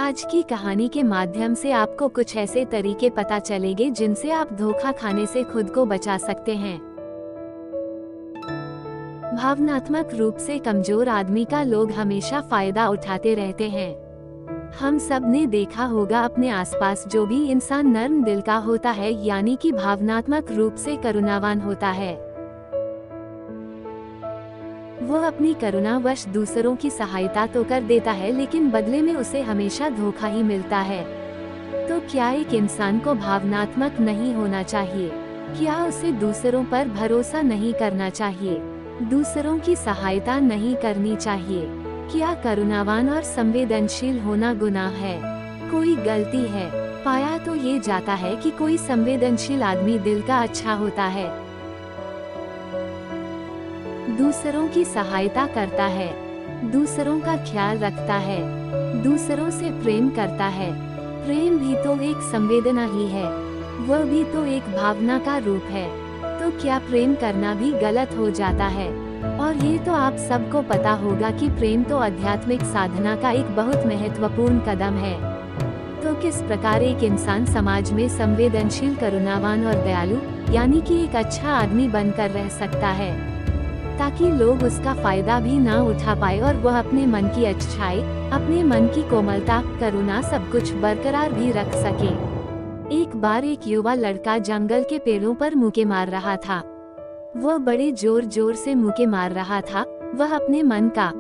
आज की कहानी के माध्यम से आपको कुछ ऐसे तरीके पता चलेंगे जिनसे आप धोखा खाने से खुद को बचा सकते हैं। भावनात्मक रूप से कमजोर आदमी का लोग हमेशा फायदा उठाते रहते हैं। हम सब ने देखा होगा अपने आसपास जो भी इंसान नर्म दिल का होता है यानी कि भावनात्मक रूप से करुणावान होता है, वो अपनी करुणावश दूसरों की सहायता तो कर देता है लेकिन बदले में उसे हमेशा धोखा ही मिलता है। तो क्या एक इंसान को भावनात्मक नहीं होना चाहिए? क्या उसे दूसरों पर भरोसा नहीं करना चाहिए? दूसरों की सहायता नहीं करनी चाहिए? क्या करुणावान और संवेदनशील होना गुनाह है? कोई गलती है? पाया तो ये जाता है कि कोई संवेदनशील आदमी दिल का अच्छा होता है, दूसरों की सहायता करता है, दूसरों का ख्याल रखता है, दूसरों से प्रेम करता है। प्रेम भी तो एक संवेदना ही है, वह भी तो एक भावना का रूप है। तो क्या प्रेम करना भी गलत हो जाता है? और ये तो आप सबको पता होगा कि प्रेम तो आध्यात्मिक साधना का एक बहुत महत्वपूर्ण कदम है। तो किस प्रकार एक इंसान समाज में संवेदनशील, करुणावान और दयालु यानी कि एक अच्छा आदमी बनकर रह सकता है, ताकि लोग उसका फायदा भी ना उठा पाए और वह अपने मन की अच्छाई, अपने मन की कोमलता, करुणा सब कुछ बरकरार भी रख सके। एक बार एक युवा लड़का जंगल के पेड़ों पर मुक्के मार रहा था। वह बड़े जोर जोर से मुक्के मार रहा था। वह अपने मन का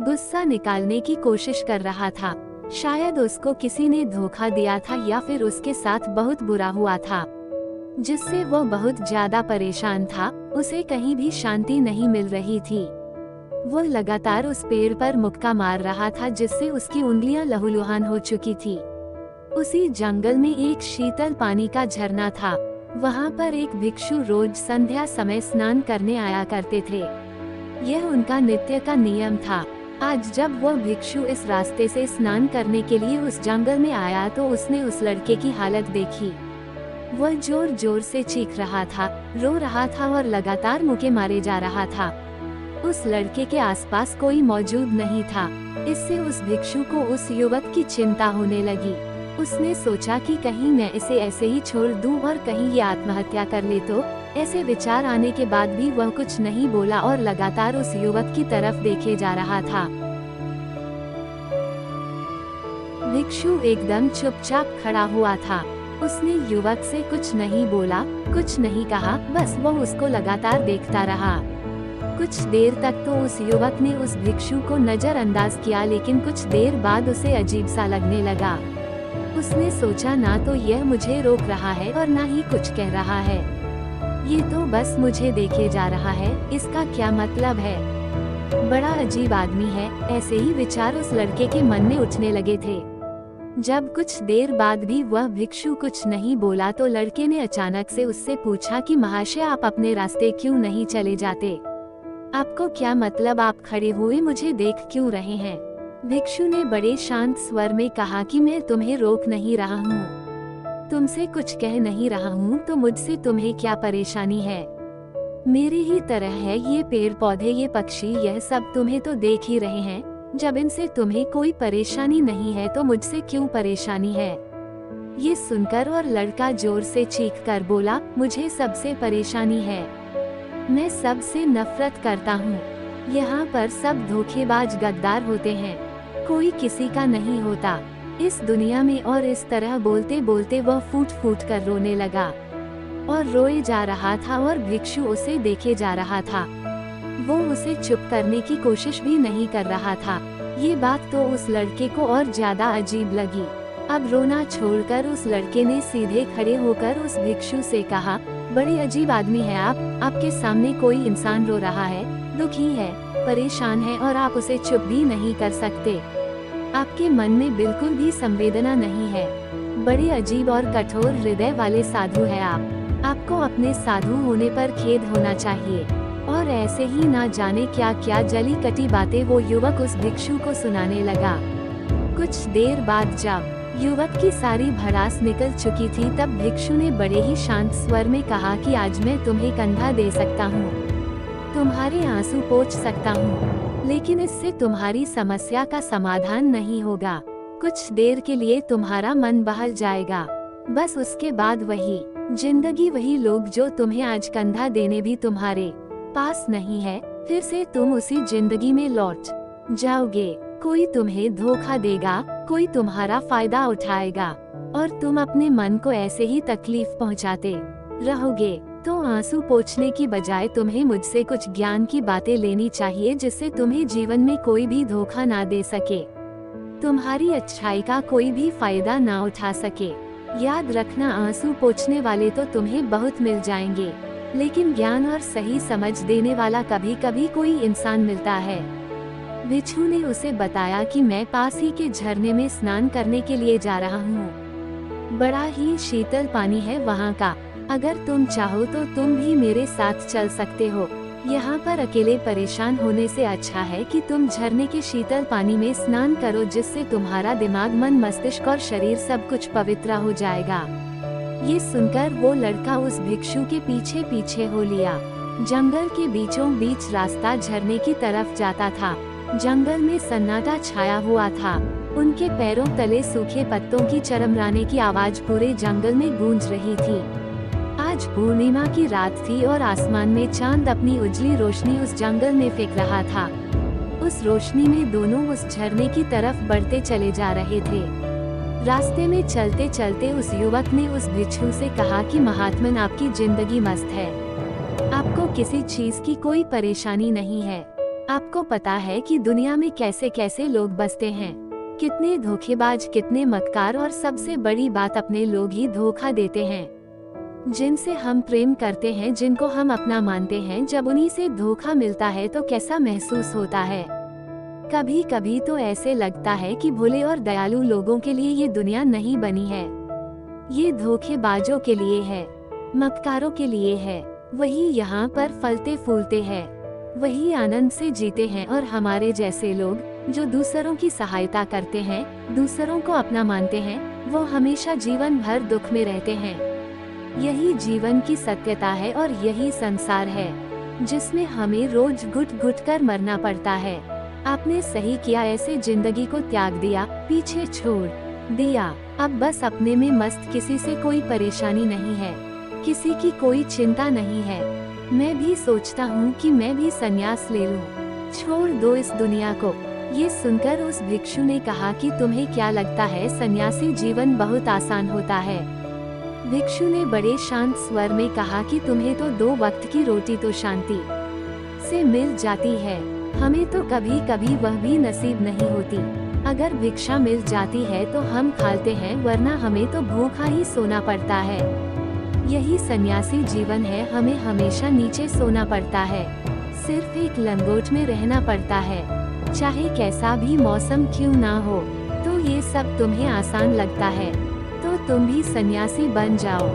गुस्सा निकालने की कोशिश कर रहा था। शायद उसको किसी ने धोखा दिया था या फिर उसके साथ बहुत बुरा हुआ था, जिससे वो बहुत ज्यादा परेशान था। उसे कहीं भी शांति नहीं मिल रही थी। वो लगातार उस पेड़ पर मुक्का मार रहा था जिससे उसकी उंगलियां लहूलुहान हो चुकी थी। उसी जंगल में एक शीतल पानी का झरना था। वहाँ पर एक भिक्षु रोज संध्या समय स्नान करने आया करते थे। यह उनका नित्य का नियम था। आज जब वह भिक्षु इस रास्ते से स्नान करने के लिए उस जंगल में आया तो उसने उस लड़के की हालत देखी। वह जोर जोर से चीख रहा था, रो रहा था और लगातार मुक्के मारे जा रहा था। उस लड़के के आसपास कोई मौजूद नहीं था। इससे उस भिक्षु को उस युवक की चिंता होने लगी। उसने सोचा कि कहीं मैं इसे ऐसे ही छोड़ दूं और कहीं ये आत्महत्या कर ले तो। ऐसे विचार आने के बाद भी वह कुछ नहीं बोला और लगातार उस युवक की तरफ देखे जा रहा था। भिक्षु एकदम चुपचाप खड़ा हुआ था। उसने युवक से कुछ नहीं बोला, कुछ नहीं कहा, बस वो उसको लगातार देखता रहा। कुछ देर तक तो उस युवक ने उस भिक्षु को नजरअंदाज किया, लेकिन कुछ देर बाद उसे अजीब सा लगने लगा। उसने सोचा, ना तो यह मुझे रोक रहा है और ना ही कुछ कह रहा है, ये तो बस मुझे देखे जा रहा है, इसका क्या मतलब है? बड़ा अजीब आदमी है। ऐसे ही विचार उस लड़के के मन में उठने लगे थे। जब कुछ देर बाद भी वह भिक्षु कुछ नहीं बोला तो लड़के ने अचानक से उससे पूछा कि महाशय, आप अपने रास्ते क्यों नहीं चले जाते? आपको क्या मतलब, आप खड़े हुए मुझे देख क्यों रहे हैं? भिक्षु ने बड़े शांत स्वर में कहा कि मैं तुम्हें रोक नहीं रहा हूँ, तुमसे कुछ कह नहीं रहा हूँ, तो मुझसे तुम्हें क्या परेशानी है? मेरे ही तरह है ये पेड़ पौधे, ये पक्षी, यह सब तुम्हें तो देख ही रहे हैं। जब इनसे तुम्हें कोई परेशानी नहीं है तो मुझसे क्यों परेशानी है? ये सुनकर और लड़का जोर से चीख कर बोला, मुझे सबसे परेशानी है, मैं सबसे नफरत करता हूँ। यहाँ पर सब धोखेबाज, गद्दार होते हैं, कोई किसी का नहीं होता इस दुनिया में। और इस तरह बोलते बोलते वह फूट फूट कर रोने लगा और रोए जा रहा था और भिक्षु उसे देखे जा रहा था। वो उसे चुप करने की कोशिश भी नहीं कर रहा था। ये बात तो उस लड़के को और ज्यादा अजीब लगी। अब रोना छोड़कर उस लड़के ने सीधे खड़े होकर उस भिक्षु से कहा, बड़े अजीब आदमी है आप। आपके सामने कोई इंसान रो रहा है, दुखी है, परेशान है और आप उसे चुप भी नहीं कर सकते। आपके मन में बिल्कुल भी संवेदना नहीं है। बड़े अजीब और कठोर हृदय वाले साधु है आप। आपको अपने साधु होने पर खेद होना चाहिए। और ऐसे ही ना जाने क्या क्या जली कटी बातें वो युवक उस भिक्षु को सुनाने लगा। कुछ देर बाद जब युवक की सारी भड़ास निकल चुकी थी तब भिक्षु ने बड़े ही शांत स्वर में कहा कि आज मैं तुम्हें कंधा दे सकता हूँ, तुम्हारे आंसू पोंछ सकता हूँ, लेकिन इससे तुम्हारी समस्या का समाधान नहीं होगा। कुछ देर के लिए तुम्हारा मन बहल जाएगा, बस उसके बाद वही जिंदगी, वही लोग जो तुम्हें आज कंधा देने भी तुम्हारे पास नहीं है, फिर से तुम उसी जिंदगी में लौट जाओगे। कोई तुम्हें धोखा देगा, कोई तुम्हारा फायदा उठाएगा और तुम अपने मन को ऐसे ही तकलीफ पहुंचाते रहोगे। तो आंसू पोंछने की बजाय तुम्हें मुझसे कुछ ज्ञान की बातें लेनी चाहिए, जिससे तुम्हें जीवन में कोई भी धोखा ना दे सके, तुम्हारी अच्छाई का कोई भी फायदा ना उठा सके। याद रखना, आंसू पोंछने वाले तो तुम्हें बहुत मिल जाएंगे, लेकिन ज्ञान और सही समझ देने वाला कभी कभी कोई इंसान मिलता है। बिच्छू ने उसे बताया कि मैं पास ही के झरने में स्नान करने के लिए जा रहा हूँ। बड़ा ही शीतल पानी है वहाँ का, अगर तुम चाहो तो तुम भी मेरे साथ चल सकते हो। यहाँ पर अकेले परेशान होने से अच्छा है कि तुम झरने के शीतल पानी में स्नान करो, जिससे तुम्हारा दिमाग, मन, मस्तिष्क और शरीर सब कुछ पवित्र हो जाएगा। ये सुनकर वो लड़का उस भिक्षु के पीछे पीछे हो लिया। जंगल के बीचों बीच रास्ता झरने की तरफ जाता था। जंगल में सन्नाटा छाया हुआ था। उनके पैरों तले सूखे पत्तों की चरमराने की आवाज पूरे जंगल में गूंज रही थी। आज पूर्णिमा की रात थी और आसमान में चांद अपनी उजली रोशनी उस जंगल में फेंक रहा था। उस रोशनी में दोनों उस झरने की तरफ बढ़ते चले जा रहे थे। रास्ते में चलते चलते उस युवक ने उस भिक्षु से कहा कि महात्मन, आपकी जिंदगी मस्त है, आपको किसी चीज की कोई परेशानी नहीं है। आपको पता है कि दुनिया में कैसे कैसे लोग बसते हैं, कितने धोखेबाज, कितने मक्कार, और सबसे बड़ी बात, अपने लोग ही धोखा देते हैं। जिनसे हम प्रेम करते हैं, जिनको हम अपना मानते हैं, जब उन्हीं से धोखा मिलता है तो कैसा महसूस होता है। कभी कभी तो ऐसे लगता है कि भोले और दयालु लोगों के लिए ये दुनिया नहीं बनी है, ये धोखेबाजों के लिए है, मक्कारों के लिए है। वही यहाँ पर फलते फूलते हैं, वही आनंद से जीते हैं, और हमारे जैसे लोग जो दूसरों की सहायता करते हैं, दूसरों को अपना मानते हैं, वो हमेशा जीवन भर दुख में रहते हैं। यही जीवन की सत्यता है और यही संसार है जिसमें हमें रोज घुट घुट कर मरना पड़ता है। आपने सही किया, ऐसे जिंदगी को त्याग दिया, पीछे छोड़ दिया। अब बस अपने में मस्त, किसी से कोई परेशानी नहीं है, किसी की कोई चिंता नहीं है। मैं भी सोचता हूँ कि मैं भी संन्यास ले लूँ, छोड़ दो इस दुनिया को। ये सुनकर उस भिक्षु ने कहा कि तुम्हें क्या लगता है, सन्यासी जीवन बहुत आसान होता है। भिक्षु ने बड़े शांत स्वर में कहा कि तुम्हें तो 2 वक्त की रोटी तो शांति से मिल जाती है, हमें तो कभी कभी वह भी नसीब नहीं होती। अगर भिक्षा मिल जाती है तो हम खाते हैं, वरना हमें तो भूखा ही सोना पड़ता है। यही सन्यासी जीवन है, हमें हमेशा नीचे सोना पड़ता है, सिर्फ एक लंगोट में रहना पड़ता है, चाहे कैसा भी मौसम क्यों ना हो। तो ये सब तुम्हें आसान लगता है तो तुम भी सन्यासी बन जाओ।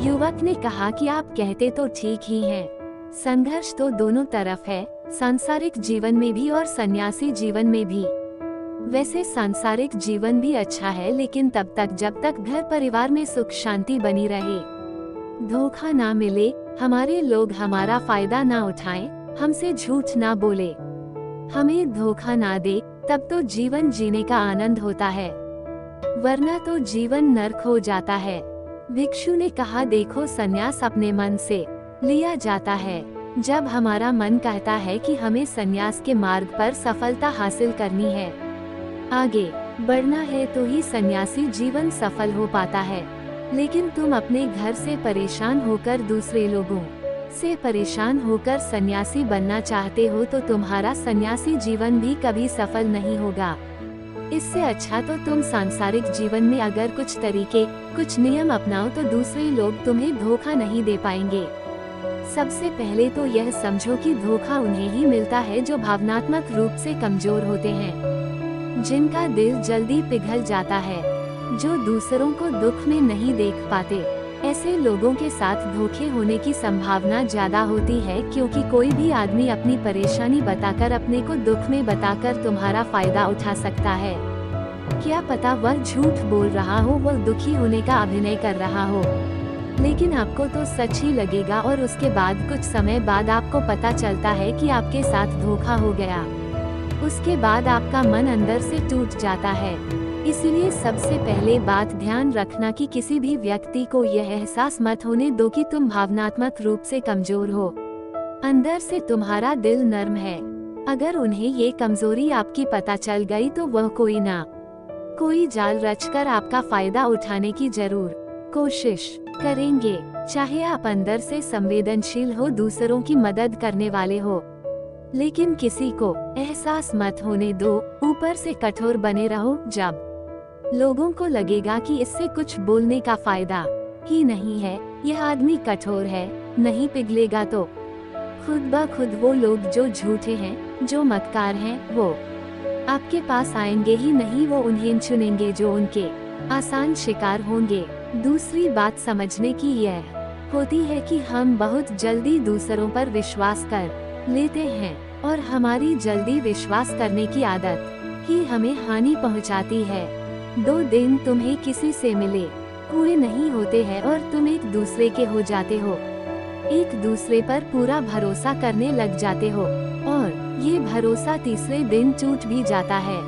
युवक ने कहा कि आप कहते तो ठीक ही हैं, संघर्ष तो दोनों तरफ है, सांसारिक जीवन में भी और सन्यासी जीवन में भी। वैसे सांसारिक जीवन भी अच्छा है, लेकिन तब तक जब तक घर परिवार में सुख शांति बनी रहे, धोखा ना मिले, हमारे लोग हमारा फायदा ना उठाएं, हमसे झूठ ना बोले, हमें धोखा ना दे, तब तो जीवन जीने का आनंद होता है, वरना तो जीवन नर्क हो जाता है। भिक्षु ने कहा, देखो, संन्यास अपने मन से लिया जाता है। जब हमारा मन कहता है कि हमें संन्यास के मार्ग पर सफलता हासिल करनी है, आगे बढ़ना है, तो ही सन्यासी जीवन सफल हो पाता है। लेकिन तुम अपने घर से परेशान होकर, दूसरे लोगों से परेशान होकर सन्यासी बनना चाहते हो, तो तुम्हारा सन्यासी जीवन भी कभी सफल नहीं होगा। इससे अच्छा तो तुम सांसारिक जीवन में अगर कुछ तरीके, कुछ नियम अपनाओ, तो दूसरे लोग तुम्हें धोखा नहीं दे पाएंगे। सबसे पहले तो यह समझो कि धोखा उन्हें ही मिलता है जो भावनात्मक रूप से कमजोर होते हैं, जिनका दिल जल्दी पिघल जाता है, जो दूसरों को दुख में नहीं देख पाते। ऐसे लोगों के साथ धोखे होने की संभावना ज्यादा होती है, क्योंकि कोई भी आदमी अपनी परेशानी बताकर, अपने को दुख में बताकर तुम्हारा फायदा उठा सकता है। क्या पता वह झूठ बोल रहा हो, वह दुखी होने का अभिनय कर रहा हो, लेकिन आपको तो सच ही लगेगा, और उसके बाद कुछ समय बाद आपको पता चलता है कि आपके साथ धोखा हो गया। उसके बाद आपका मन अंदर से टूट जाता है। इसलिए सबसे पहले बात ध्यान रखना कि किसी भी व्यक्ति को यह एहसास मत होने दो कि तुम भावनात्मक रूप से कमजोर हो। अंदर से तुम्हारा दिल नर्म है। अगर उन्हें ये कमजोरी आपकी पता चल गई तो वह कोई जाल रचकर आपका फायदा उठाने की जरूर कोशिश करेंगे। चाहे आप अंदर से संवेदनशील हो, दूसरों की मदद करने वाले हो, लेकिन किसी को एहसास मत होने दो। ऊपर से कठोर बने रहो। जब लोगों को लगेगा कि इससे कुछ बोलने का फायदा ही नहीं है, यह आदमी कठोर है, नहीं पिघलेगा, तो खुद ब खुद वो लोग जो झूठे हैं, जो मक्कार हैं, वो आपके पास आएंगे ही नहीं। वो उन्हें चुनेंगे जो उनके आसान शिकार होंगे। दूसरी बात समझने की यह होती है कि हम बहुत जल्दी दूसरों पर विश्वास कर लेते हैं और हमारी जल्दी विश्वास करने की आदत ही हमें हानि पहुंचाती है। 2 दिन तुम्हें किसी से मिले हुए नहीं होते हैं और तुम एक दूसरे के हो जाते हो, एक दूसरे पर पूरा भरोसा करने लग जाते हो और ये भरोसा तीसरे दिन टूट भी जाता है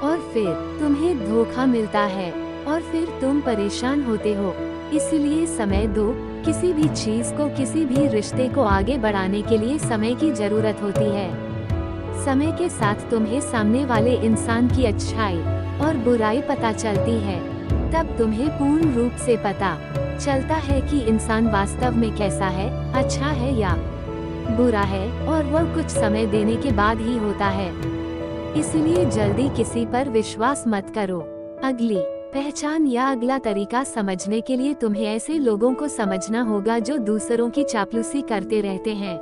और फिर तुम्हें धोखा मिलता है और फिर तुम परेशान होते हो। इसलिए समय दो। किसी भी चीज को, किसी भी रिश्ते को आगे बढ़ाने के लिए समय की जरूरत होती है। समय के साथ तुम्हें सामने वाले इंसान की अच्छाई और बुराई पता चलती है। तब तुम्हें पूर्ण रूप से पता चलता है कि इंसान वास्तव में कैसा है, अच्छा है या बुरा है, और वह कुछ समय देने के बाद ही होता है। इसलिए जल्दी किसी पर विश्वास मत करो। अगली पहचान या अगला तरीका समझने के लिए तुम्हें ऐसे लोगों को समझना होगा जो दूसरों की चापलूसी करते रहते हैं।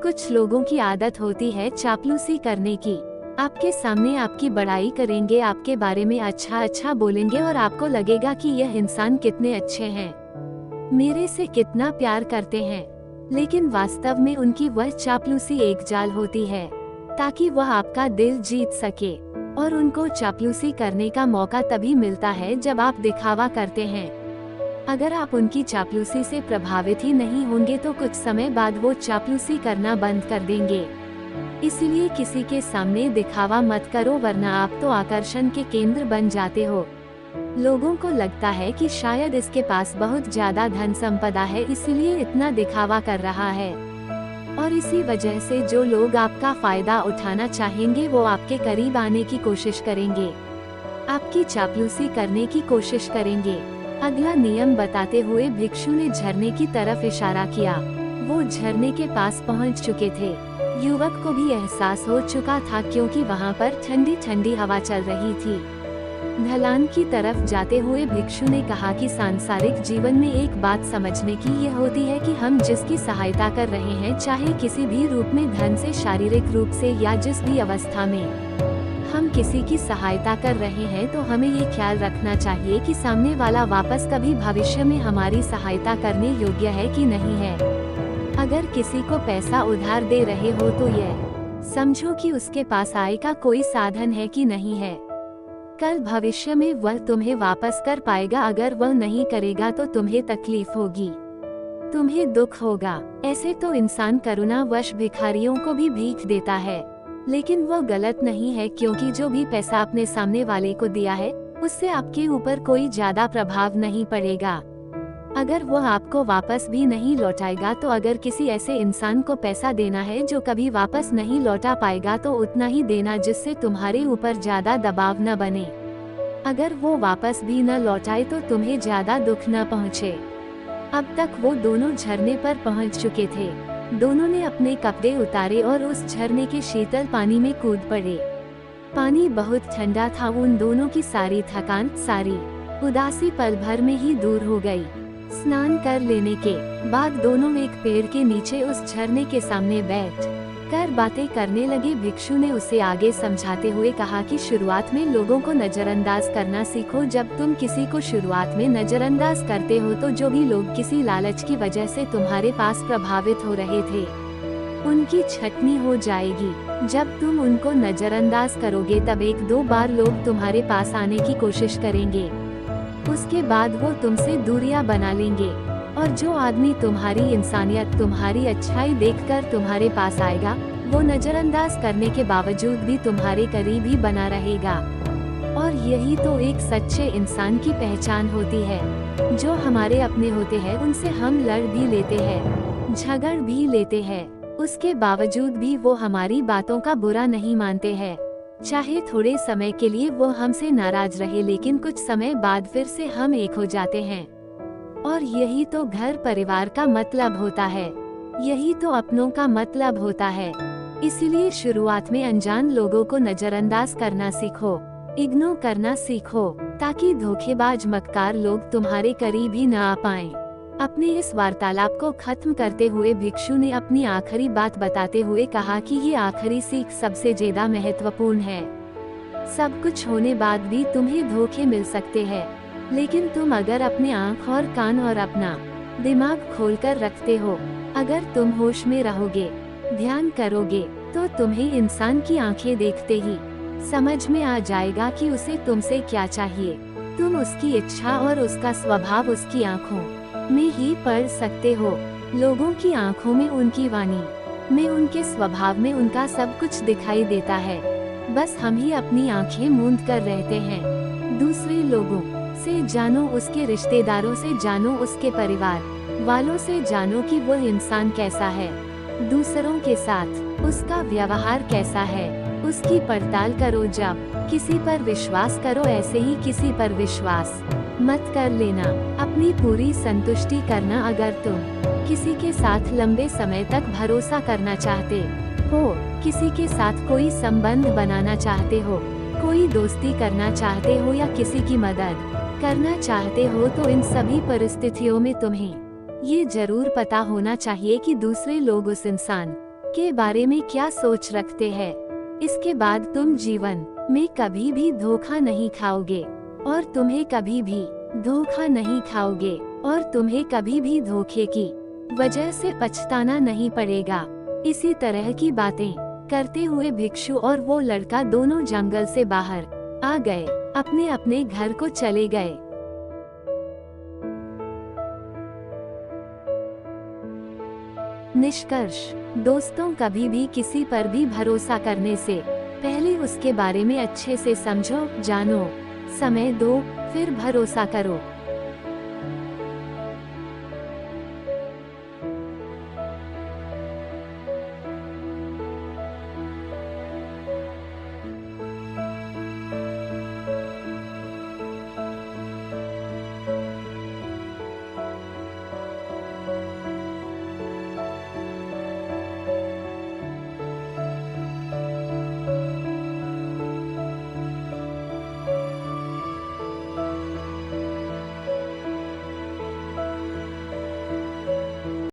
कुछ लोगों की आदत होती है चापलूसी करने की। आपके सामने आपकी बड़ाई करेंगे, आपके बारे में अच्छा अच्छा बोलेंगे और आपको लगेगा कि यह इंसान कितने अच्छे हैं, मेरे से कितना प्यार करते हैं। लेकिन वास्तव में उनकी वह चापलूसी एक जाल होती है ताकि वह आपका दिल जीत सके। और उनको चापलूसी करने का मौका तभी मिलता है जब आप दिखावा करते हैं। अगर आप उनकी चापलूसी से प्रभावित ही नहीं होंगे तो कुछ समय बाद वो चापलूसी करना बंद कर देंगे। इसलिए किसी के सामने दिखावा मत करो, वरना आप तो आकर्षण के केंद्र बन जाते हो। लोगों को लगता है कि शायद इसके पास बहुत ज्यादा धन संपदा है, इसलिए इतना दिखावा कर रहा है। और इसी वजह से जो लोग आपका फायदा उठाना चाहेंगे वो आपके करीब आने की कोशिश करेंगे, आपकी चापलूसी करने की कोशिश करेंगे। अगला नियम बताते हुए भिक्षु ने झरने की तरफ इशारा किया। वो झरने के पास पहुंच चुके थे। युवक को भी एहसास हो चुका था क्योंकि वहां पर ठंडी ठंडी हवा चल रही थी। ढलान की तरफ जाते हुए भिक्षु ने कहा कि सांसारिक जीवन में एक बात समझने की यह होती है कि हम जिसकी सहायता कर रहे हैं, चाहे किसी भी रूप में, धन से, शारीरिक रूप से या जिस भी अवस्था में हम किसी की सहायता कर रहे हैं, तो हमें ये ख्याल रखना चाहिए कि सामने वाला वापस कभी भविष्य में हमारी सहायता करने योग्य है कि नहीं है। अगर किसी को पैसा उधार दे रहे हो तो यह समझो कि उसके पास आय का कोई साधन है कि नहीं है। कल भविष्य में वह तुम्हें वापस कर पाएगा। अगर वह नहीं करेगा तो तुम्हें तकलीफ होगी, तुम्हें दुख होगा। ऐसे तो इंसान करुणावश भिखारियों को भी भीख देता है, लेकिन वह गलत नहीं है, क्योंकि जो भी पैसा अपने सामने वाले को दिया है उससे आपके ऊपर कोई ज्यादा प्रभाव नहीं पड़ेगा। अगर वह आपको वापस भी नहीं लौटाएगा तो अगर किसी ऐसे इंसान को पैसा देना है जो कभी वापस नहीं लौटा पाएगा तो उतना ही देना जिससे तुम्हारे ऊपर ज्यादा दबाव न बने। अगर वो वापस भी न लौटाए तो तुम्हें ज्यादा दुख न पहुँचे। अब तक वो दोनों झरने पर पहुँच चुके थे। दोनों ने अपने कपड़े उतारे और उस झरने के शीतल पानी में कूद पड़े। पानी बहुत ठंडा था। उन दोनों की सारी थकान, सारी उदासी पल भर में ही दूर हो गई। स्नान कर लेने के बाद दोनों एक पेड़ के नीचे उस झरने के सामने बैठ कर बातें करने लगे। भिक्षु ने उसे आगे समझाते हुए कहा कि शुरुआत में लोगों को नजरअंदाज करना सीखो। जब तुम किसी को शुरुआत में नजरअंदाज करते हो तो जो भी लोग किसी लालच की वजह से तुम्हारे पास प्रभावित हो रहे थे, उनकी छटनी हो जाएगी। जब तुम उनको नजरअंदाज करोगे तब 1-2 बार लोग तुम्हारे पास आने की कोशिश करेंगे। उसके बाद वो तुमसे दूरियां बना लेंगे और जो आदमी तुम्हारी इंसानियत, तुम्हारी अच्छाई देखकर तुम्हारे पास आएगा वो नजरअंदाज करने के बावजूद भी तुम्हारे करीब ही बना रहेगा। और यही तो एक सच्चे इंसान की पहचान होती है। जो हमारे अपने होते हैं उनसे हम लड़ भी लेते हैं, झगड़ भी लेते हैं, उसके बावजूद भी वो हमारी बातों का बुरा नहीं मानते हैं। चाहे थोड़े समय के लिए वो हमसे नाराज रहे, लेकिन कुछ समय बाद फिर से हम एक हो जाते हैं। और यही तो घर परिवार का मतलब होता है, यही तो अपनों का मतलब होता है। इसीलिए शुरुआत में अनजान लोगों को नजरअंदाज करना सीखो, इग्नोर करना सीखो, ताकि धोखेबाज मक्कार लोग तुम्हारे करीब ही न आ पाएं। अपने इस वार्तालाप को खत्म करते हुए भिक्षु ने अपनी आखिरी बात बताते हुए कहा कि ये आखिरी सीख सबसे ज्यादा महत्वपूर्ण है। सब कुछ होने बाद भी तुम्हें धोखे मिल सकते हैं, लेकिन तुम अगर अपने आँख और कान और अपना दिमाग खोलकर रखते हो, अगर तुम होश में रहोगे, ध्यान करोगे, तो तुम्हें इंसान की आंखें देखते ही समझ में आ जाएगा कि उसे तुमसे क्या चाहिए। तुम उसकी इच्छा और उसका स्वभाव उसकी आंखों में ही पढ़ सकते हो। लोगों की आंखों में उनकी वाणी में, उनके स्वभाव में उनका सब कुछ दिखाई देता है। बस हम ही अपनी आंखें मूंद कर रहते हैं। दूसरे लोगों से जानो, उसके रिश्तेदारों से जानो, उसके परिवार वालों से जानो कि वो इंसान कैसा है, दूसरों के साथ उसका व्यवहार कैसा है, उसकी पड़ताल करो। जब किसी पर विश्वास करो, ऐसे ही किसी पर विश्वास मत कर लेना। अपनी पूरी संतुष्टि करना। अगर तुम किसी के साथ लंबे समय तक भरोसा करना चाहते हो, किसी के साथ कोई संबंध बनाना चाहते हो, कोई दोस्ती करना चाहते हो या किसी की मदद करना चाहते हो, तो इन सभी परिस्थितियों में तुम्हें ये जरूर पता होना चाहिए कि दूसरे लोग उस इंसान के बारे में क्या सोच रखते हैं। इसके बाद तुम जीवन में कभी भी धोखा नहीं खाओगे, और तुम्हें कभी भी धोखा नहीं खाओगे, और तुम्हें कभी भी धोखे की वजह से पछताना नहीं पड़ेगा। इसी तरह की बातें करते हुए भिक्षु और वो लड़का दोनों जंगल से बाहर आ गए, अपने अपने घर को चले गए। निष्कर्ष, दोस्तों, कभी भी किसी पर भी भरोसा करने से पहले उसके बारे में अच्छे से समझो, जानो, समय दो, फिर भरोसा करो।